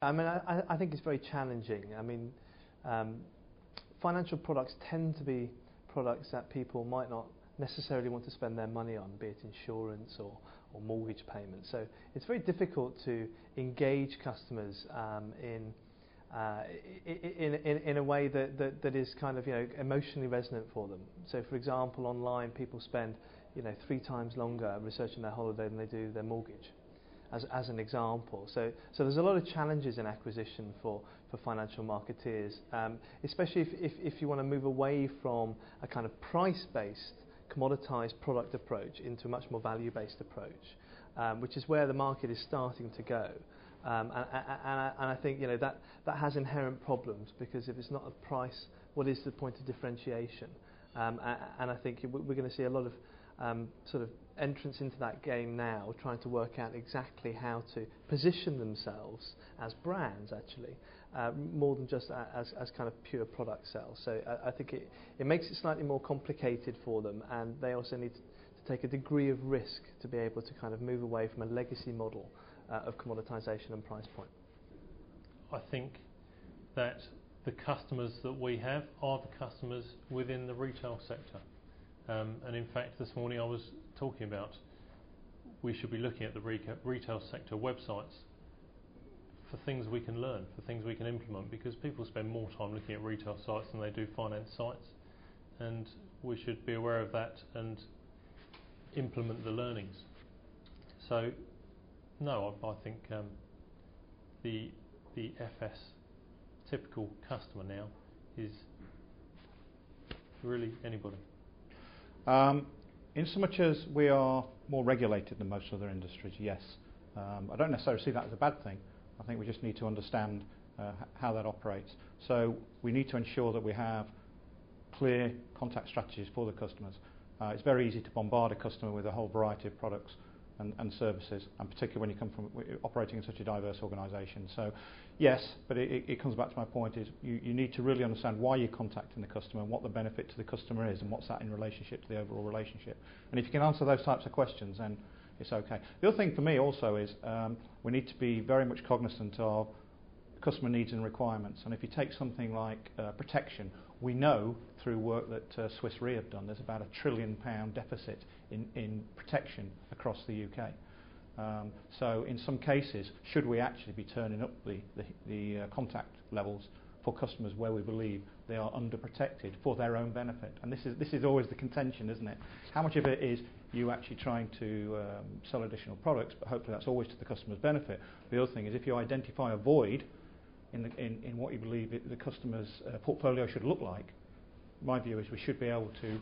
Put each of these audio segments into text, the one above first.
I mean, I think it's very challenging. I mean, financial products tend to be products that people might not necessarily want to spend their money on, be it insurance or mortgage payments. So it's very difficult to engage customers in a way that is kind of, emotionally resonant for them. So, for example, online people spend 3 times longer researching their holiday than they do their mortgage, as an example. So there's a lot of challenges in acquisition for financial marketeers, especially if you want to move away from a kind of price-based, commoditized product approach into a much more value-based approach, which is where the market is starting to go. And I think that has inherent problems, because if it's not a price, what is the point of differentiation? And I think we're going to see a lot of sort of entrance into that game now, trying to work out exactly how to position themselves as brands, actually, more than just as kind of pure product sales. So I think it makes it slightly more complicated for them, and they also need to take a degree of risk to be able to kind of move away from a legacy model of commoditisation and price point. I think that the customers that we have are the customers within the retail sector. And in fact, this morning I was talking about we should be looking at the retail sector websites for things we can learn, for things we can implement, because people spend more time looking at retail sites than they do finance sites, and we should be aware of that and implement the learnings. So no, I think the FS typical customer now is really anybody. In so much as we are more regulated than most other industries, yes. I don't necessarily see that as a bad thing. I think we just need to understand how that operates. So we need to ensure that we have clear contact strategies for the customers. It's very easy to bombard a customer with a whole variety of products and services, and particularly when you come from operating in such a diverse organisation. So yes, but it comes back to my point, is you need to really understand why you're contacting the customer and what the benefit to the customer is, and what's that in relationship to the overall relationship. And if you can answer those types of questions, then it's okay. The other thing for me also is we need to be very much cognizant of customer needs and requirements. And if you take something like protection, we know through work that Swiss Re have done, there's about £1 trillion deficit in protection across the UK. So in some cases, should we actually be turning up the contact levels for customers where we believe they are underprotected for their own benefit? And this is always the contention, isn't it? How much of it is you actually trying to sell additional products, but hopefully that's always to the customer's benefit. The other thing is, if you identify a void in what you believe the customer's portfolio should look like, my view is we should be able to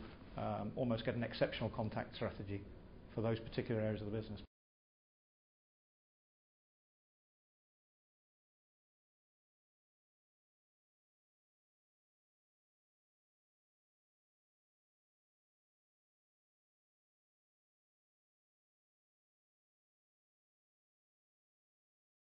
almost get an exceptional contact strategy for those particular areas of the business.